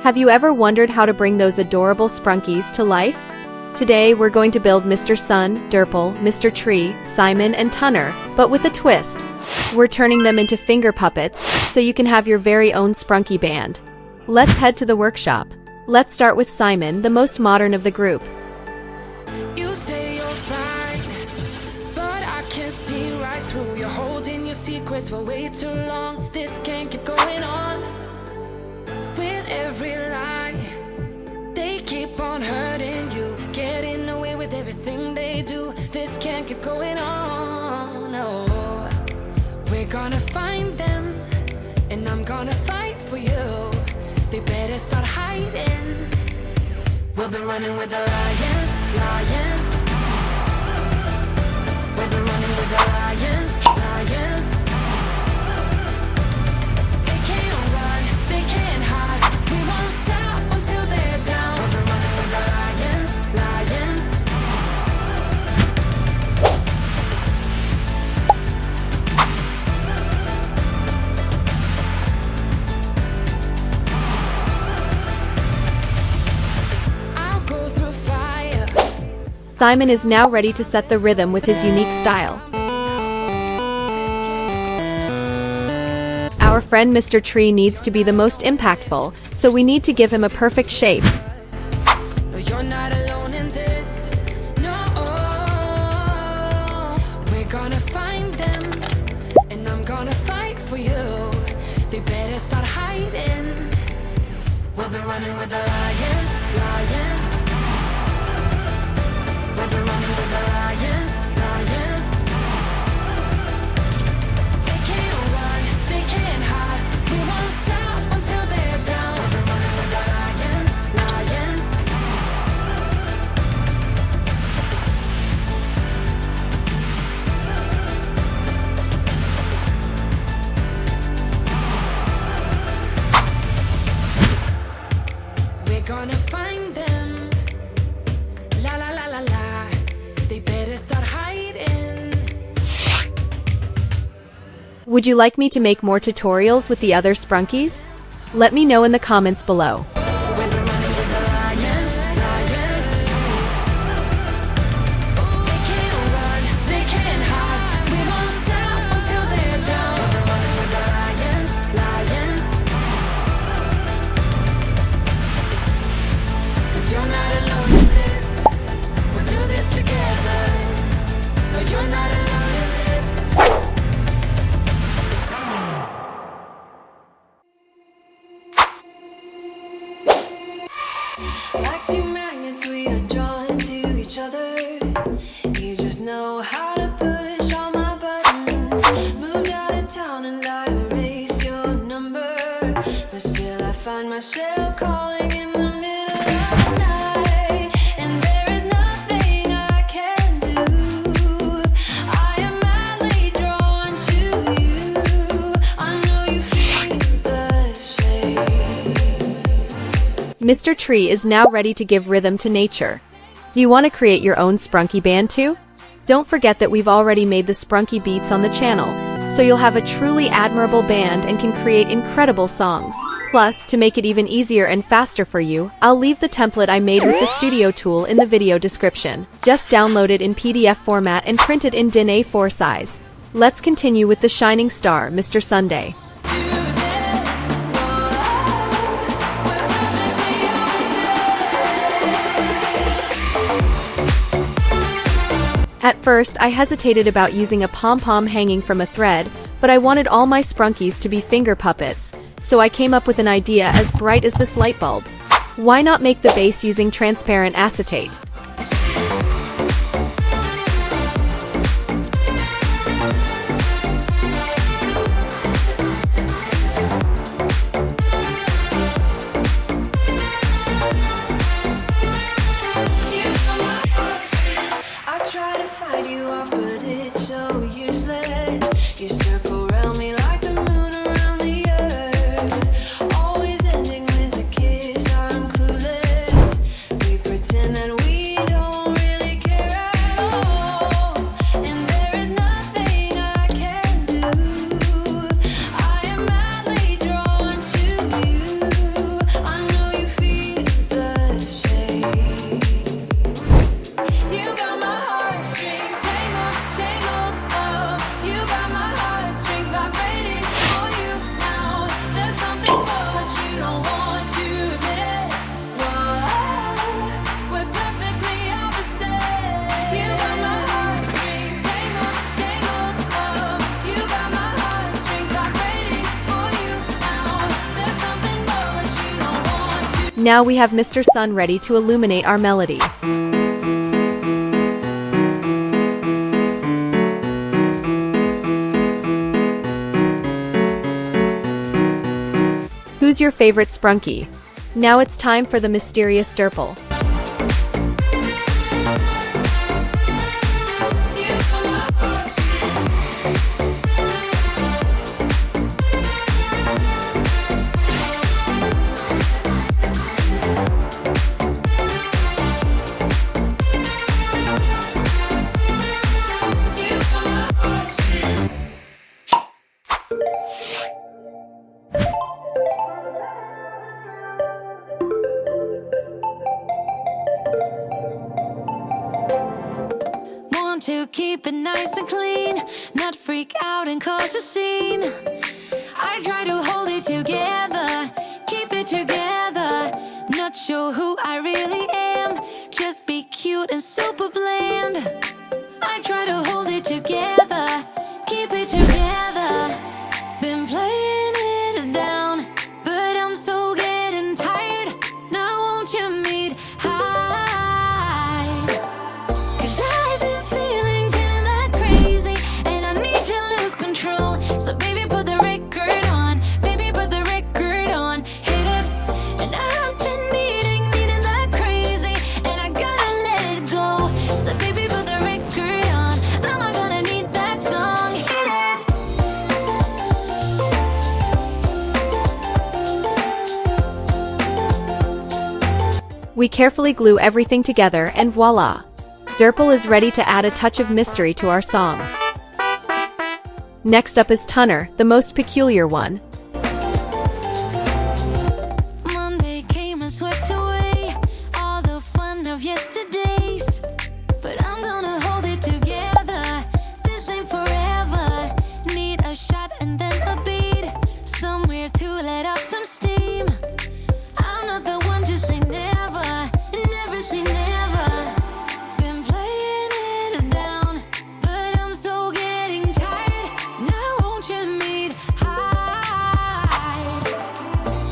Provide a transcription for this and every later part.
Have you ever wondered how to bring those adorable Sprunkis to life? Today we're going to build Mr. Sun, Derpal, Mr. Tree, Simon, and Tunner, but with a twist. We're turning them into finger puppets, so you can have your very own Sprunki band. Let's head to the workshop. Let's start with Simon, the most modern of the group. You say you're fine, but I can see right through. You're holding your secrets for way too long. This can't keep going on. With every lie, they keep on hurting you, getting away with everything they do. This can't keep going on. No, we're gonna find them, and I'm gonna fight for you. They better start hiding. We'll be running with the lions, lions. We'll be running with the lions, lions. They can't run, they can't hide. We won't stop until they're down. We'll be running with the lions, lions. Simon is now ready to set the rhythm with his unique style. Our friend Mr. Tree needs to be the most impactful, so we need to give him a perfect shape. No, you're not alone in this. No, we're gonna find them, and I'm gonna fight for you. They better start hiding. We'll be running with the lions, lions. We'll be running with the lions, lions. They can't run, they can't hide. We won't stop until they're down. We'll be running with the lions, lions. We're gonna find them. La la la la la. They better start hiding. Would you like me to make more tutorials with the other Sprunkis? Let me know in the comments below. We'll be running with the lions, lions. They can't run, they can't hide. We won't stop until they're down. We'll be running with the lions, lions. 'Cause you're not alone in this. We'll do this together. No, you're not alone in this. Like two magnets, we are drawn to each other. You just know how to push all my buttons. Moved out of town and I erased your number, but still I find myself calling in the middle of the night. And there is nothing I can do. I am madly drawn to you. I know you feel the same. Mr. Tree is now ready to give rhythm to nature. Do you want to create your own Sprunki band too? Don't forget that we've already made the Sprunki beats on the channel, so you'll have a truly admirable band and can create incredible songs. Plus, to make it even easier and faster for you, I'll leave the template I made with the studio tool in the video description. Just download it in PDF format and print it in DIN A4 size. Let's continue with the shining star, Mr. Sunday. At first, I hesitated about using a pom-pom hanging from a thread, but I wanted all my Sprunkis to be finger puppets, so I came up with an idea as bright as this light bulb. Why not make the base using transparent acetate? You circle around me like the moon around the earth. Always ending with a kiss, I'm clueless. We pretend that we Now we have Mr. Sun ready to illuminate our melody. Who's your favorite Sprunki? Now it's time for the mysterious Derpal. To keep it nice and clean, not freak out and cause a scene. I try to hold it together, keep it together. Not sure who I really am, just be cute and super bland. I try to hold it together, keep it together. Been playing it down, but I'm so getting tired. Now won't you meet high? 'Cause I've been feeling that crazy, and I need to lose control. So baby, put the record on, baby, put the record on, hit it. And I've been needing that crazy, and I gotta let it go. So baby, put the record on, I'm not gonna need that song, hit it. We carefully glue everything together and voila! Derpal is ready to add a touch of mystery to our song. Next up is Tunner, the most peculiar one. Monday came and swept away all the fun of yesterdays, but I'm gonna hold it together. This ain't forever. Need a shot and then a beat, somewhere to let off some steam. I'm not the one to say never, never say never. Been playing it down, but I'm so getting tired. Now won't you meet high?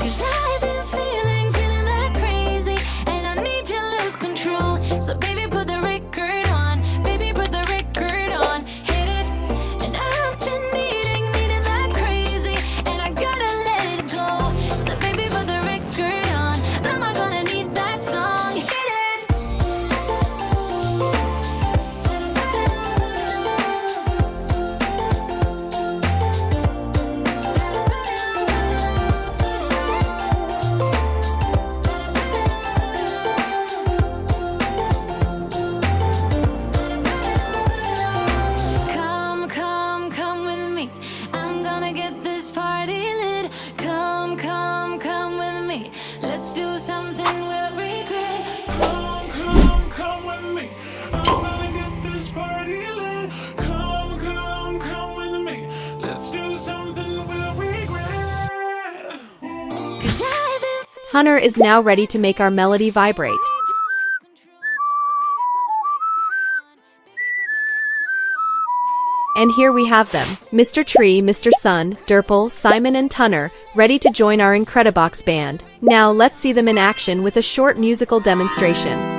'Cause I've been feeling that crazy, and I need to lose control. So baby, put the record on, baby, put the record on, hit it. And I've been needing that crazy, and I gotta let it go. So baby, put the record on, I'm not gonna need that song, hit it. Come with me. I'm gonna get this party lit. Come with me. Let's do something we'll regret. Come with me. I'm gonna get this party lit. Come with me. Let's do something we'll regret. 'Cause I've been Tunner is now ready to make our melody vibrate. And here we have them, Mr. Tree, Mr. Sun, Derpal, Simon and Tunner, ready to join our Incredibox band. Now let's see them in action with a short musical demonstration.